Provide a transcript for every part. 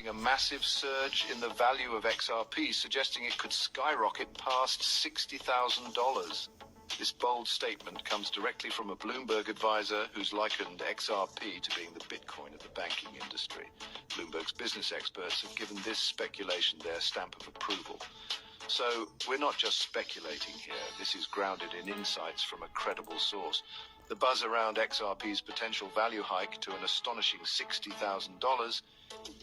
A massive surge in the value of XRP, suggesting it could skyrocket past $60,000. This bold statement comes directly from a Bloomberg advisor who's likened XRP to being the Bitcoin of the banking industry. Bloomberg's business experts have given this speculation their stamp of approval. So we're not just speculating here. This is grounded in insights from a credible source. The buzz around XRP's potential value hike to an astonishing $60,000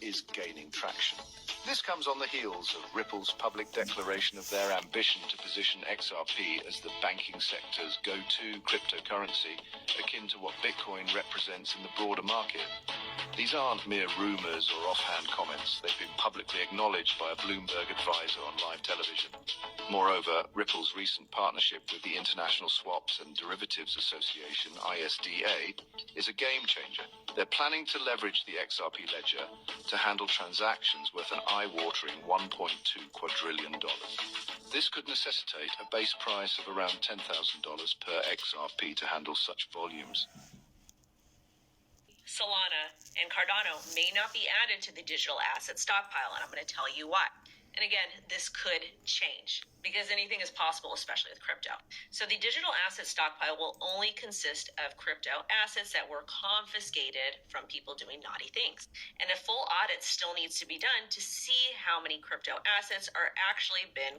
is gaining traction. This comes on the heels of Ripple's public declaration of their ambition to position XRP as the banking sector's go-to cryptocurrency, akin to what Bitcoin represents in the broader market. These aren't mere rumors or offhand comments. They've been publicly acknowledged by a Bloomberg advisor on live television. Moreover, Ripple's recent partnership with the International Swaps and Derivatives Association, ISDA, is a game changer. They're planning to leverage the XRP ledger to handle transactions worth an eye-watering $1.2 quadrillion. This could necessitate a base price of around $10,000 per XRP to handle such volumes. Solana and Cardano may not be added to the digital asset stockpile, and I'm going to tell you why. And again, this could change because anything is possible, especially with crypto. So the digital asset stockpile will only consist of crypto assets that were confiscated from people doing naughty things. And a full audit still needs to be done to see how many crypto assets have actually been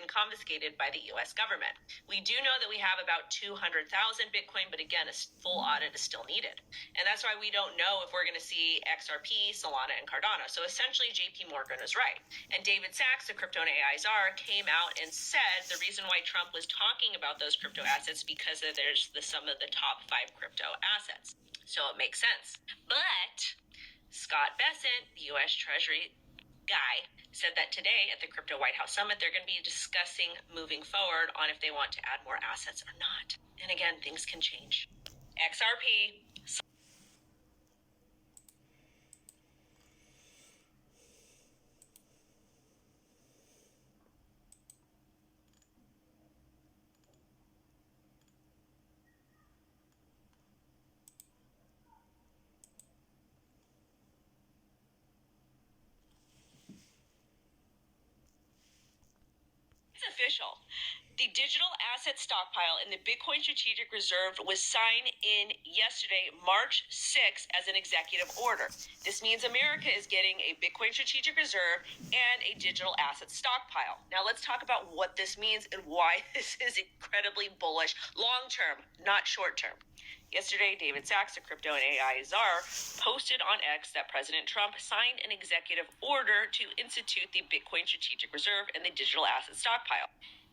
confiscated by the US government. We do know that we have about 200,000 Bitcoin, but again, a full audit is still needed. And that's why we don't know if we're going to see XRP, Solana, and Cardano. So essentially, JP Morgan was right. And David Sachs, the crypto and AI czar, came out and said the reason why Trump was talking about those crypto assets because there's the sum of the top 5 crypto assets. So it makes sense. But Scott Bessent, the U.S. Treasury guy, said that today at the Crypto White House Summit, they're going to be discussing moving forward on if they want to add more assets or not. And again, things can change. XRP. Official. The digital asset stockpile in the Bitcoin Strategic Reserve was signed in yesterday, March 6th, as an executive order. This means America is getting a Bitcoin Strategic Reserve and a digital asset stockpile. Now let's talk about what this means and why this is incredibly bullish long-term, not short-term. Yesterday, David Sachs, the crypto and AI czar, posted on X that President Trump signed an executive order to institute the Bitcoin Strategic Reserve and the digital asset stockpile.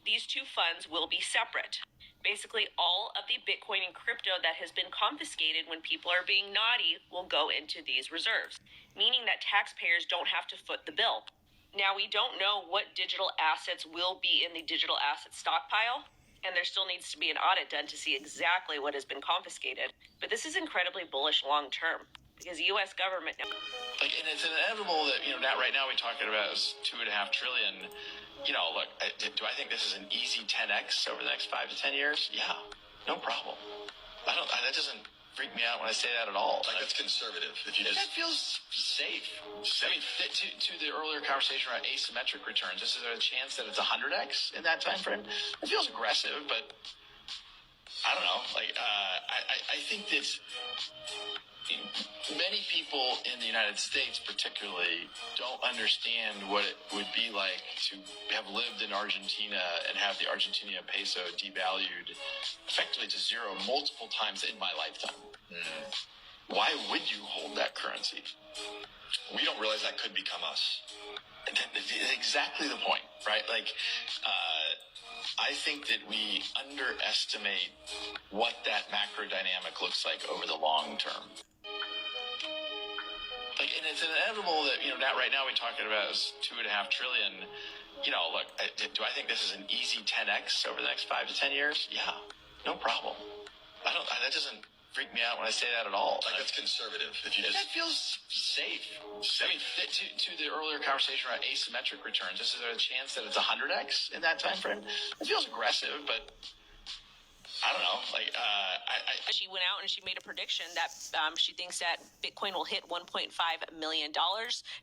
These two funds will be separate. Basically, all of the Bitcoin and crypto that has been confiscated when people are being naughty will go into these reserves, meaning that taxpayers don't have to foot the bill. Now, we don't know what digital assets will be in the digital asset stockpile, and there still needs to be an audit done to see exactly what has been confiscated. But this is incredibly bullish long term because the U.S. government now. And it's inevitable that, not right now we're talking about is $2.5 trillion. Look, do I think this is an easy 10x over the next 5 to 10 years? Yeah, no problem. That doesn't freak me out when I say that at all. That's conservative. If you that feels safe. I mean, to the earlier conversation around asymmetric returns, this is a chance that it's 100x in that time frame. It feels aggressive, but I don't know. I think that many people in the United States particularly don't understand what it would be like to have lived in Argentina and have the Argentinian peso devalued effectively to zero multiple times in my lifetime. Why would you hold that currency? We don't realize that could become us. Exactly the point, right? I think that we underestimate what that macro dynamic looks like over the long term. And it's inevitable that, right now we're talking about is $2.5 trillion. Look, do I think this is an easy 10x over the next 5 to 10 years? Yeah, no problem. That doesn't freak me out when I say that at all. That's conservative. If you that feels safe. I mean, to the earlier conversation around asymmetric returns, this is a chance that it's 100x in that time frame. It feels aggressive, but I I don't know. Like, She went out and she made a prediction that she thinks that Bitcoin will hit $1.5 million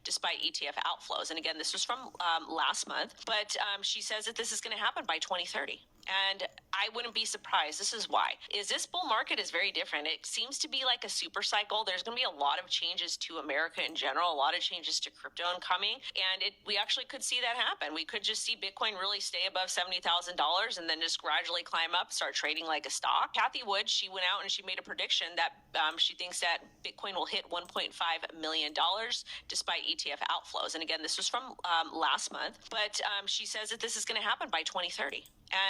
despite ETF outflows. And again, this was from last month, but she says that this is going to happen by 2030. And I wouldn't be surprised. This is why. This bull market is very different. It seems to be like a super cycle. There's going to be a lot of changes to America in general, a lot of changes to crypto incoming. And we actually could see that happen. We could just see Bitcoin really stay above $70,000 and then just gradually climb up, start trading like a stock. Kathy Wood, she went out and she made a prediction that she thinks that Bitcoin will hit $1.5 million despite ETF outflows. And again, this was from last month, but she says that this is going to happen by 2030.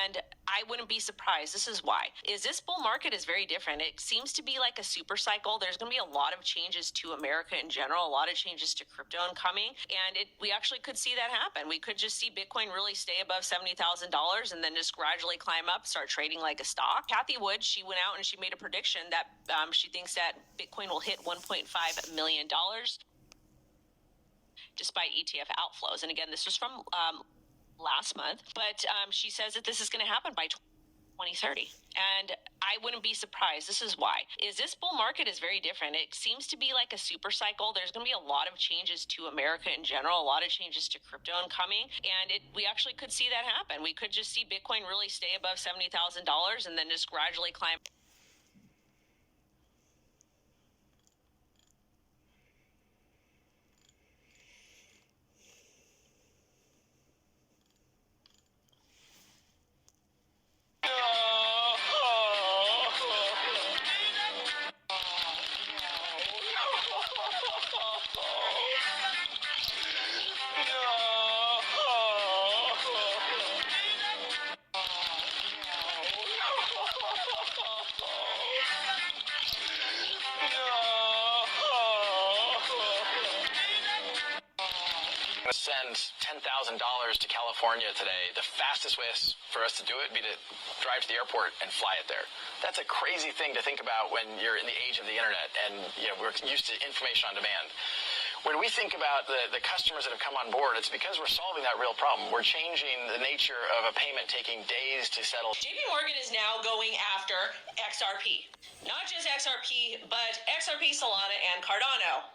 And I wouldn't be surprised. This is why. This bull market is very different. It seems to be like a super cycle. There's going to be a lot of changes to America in general, a lot of changes to crypto incoming. And we actually could see that happen. We could just see Bitcoin really stay above $70,000 and then just gradually climb up, start trading like a stock. Kathy Wood, she went out and she made a prediction that she thinks that Bitcoin will hit $1.5 million despite ETF outflows. And again, this was from last month, but she says that this is going to happen by 2030. And I wouldn't be surprised. This is why. This bull market is very different. It seems to be like a super cycle. There's going to be a lot of changes to America in general, a lot of changes to crypto incoming. And we actually could see that happen. We could just see Bitcoin really stay above $70,000 and then just gradually climb. Send $10,000 to California today. The fastest way for us to do it would be to drive to the airport and fly it there. That's a crazy thing to think about when you're in the age of the internet and we're used to information on demand. When we think about the customers that have come on board, it's because we're solving that real problem. We're changing the nature of a payment taking days to settle. JP Morgan is now going after XRP. Not just XRP, but XRP, Solana, and Cardano.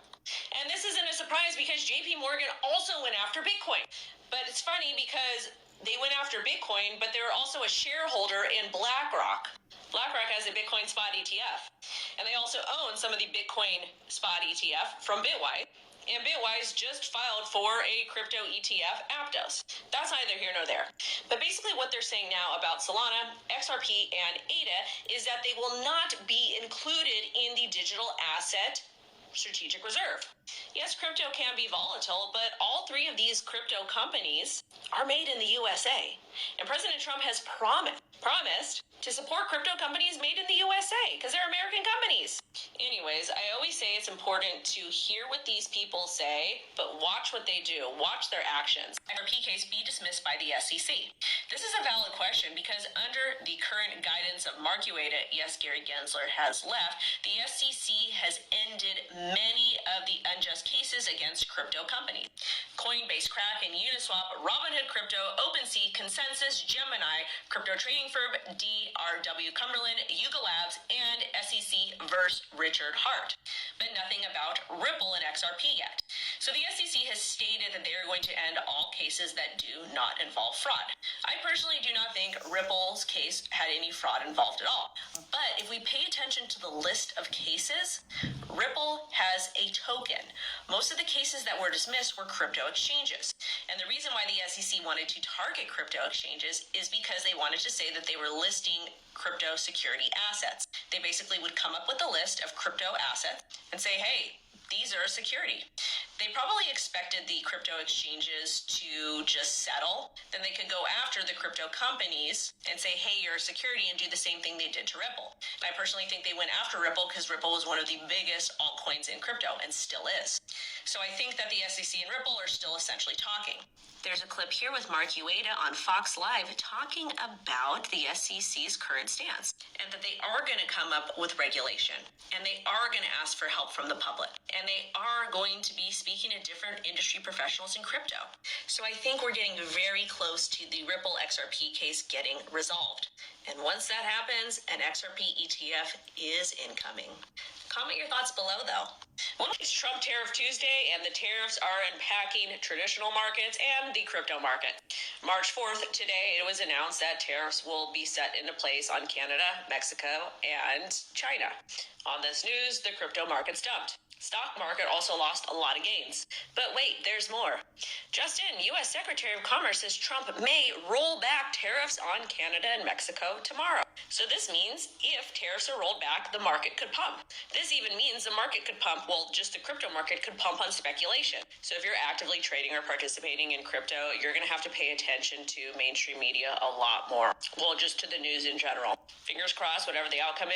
And this isn't a surprise because JP Morgan also went after Bitcoin. But it's funny because they went after Bitcoin, but they were also a shareholder in BlackRock. BlackRock has a Bitcoin spot ETF. And they also own some of the Bitcoin spot ETF from Bitwise. And Bitwise just filed for a crypto ETF, Aptos. That's neither here nor there. But basically what they're saying now about Solana, XRP, and ADA is that they will not be included in the digital asset strategic reserve. Yes, crypto can be volatile, but all three of these crypto companies are made in the USA. And President Trump has promised to support crypto companies made in the USA because they're American companies. Anyways, I always say it's important to hear what these people say, but watch what they do. Watch their actions. XRP case be dismissed by the SEC. This is a valid question because under the current guidance of Mark Ueda, yes, Gary Gensler has left, the SEC has ended many of the unjust cases against crypto companies. Coinbase, Kraken, Uniswap, Robinhood Crypto, OpenSea, Consensus, Gemini, crypto trading firm DRW Cumberland, Yuga Labs, and SEC versus Richard Hart. But nothing about Ripple and XRP yet. So the SEC has stated that they are going to end all cases that do not involve fraud. I personally do not think Ripple's case had any fraud involved at all. But if we pay attention to the list of cases, Ripple has a token. Most of the cases that were dismissed were crypto exchanges. And the reason why the SEC wanted to target crypto exchanges is because they wanted to say that they were listing crypto security assets. They basically would come up with a list of crypto assets and say, hey, these are a security. They probably expected the crypto exchanges to just settle. Then they could go after the crypto companies and say, hey, you're a security, and do the same thing they did to Ripple. And I personally think they went after Ripple because Ripple was one of the biggest altcoins in crypto and still is. So I think that the SEC and Ripple are still essentially talking. There's a clip here with Mark Ueda on Fox Live talking about the SEC's current stance and that they are going to come up with regulation and they are going to ask for help from the public and they are going to be speaking to different industry professionals in crypto. So I think we're getting very close to the Ripple XRP case getting resolved. And once that happens, an XRP ETF is incoming. Comment your thoughts below, though. Well, it's Trump Tariff Tuesday, and the tariffs are impacting traditional markets and the crypto market. March 4th, today, it was announced that tariffs will be set into place on Canada, Mexico, and China. On this news, the crypto market's dumped. Stock market also lost a lot of gains. But wait, there's more. Just in, U.S. Secretary of Commerce says Trump may roll back tariffs on Canada and Mexico tomorrow. So this means if tariffs are rolled back, the market could pump. This even means the market could pump, well, just the crypto market could pump on speculation. So if you're actively trading or participating in crypto, you're going to have to pay attention to mainstream media a lot more. Well, just to the news in general. Fingers crossed, whatever the outcome is,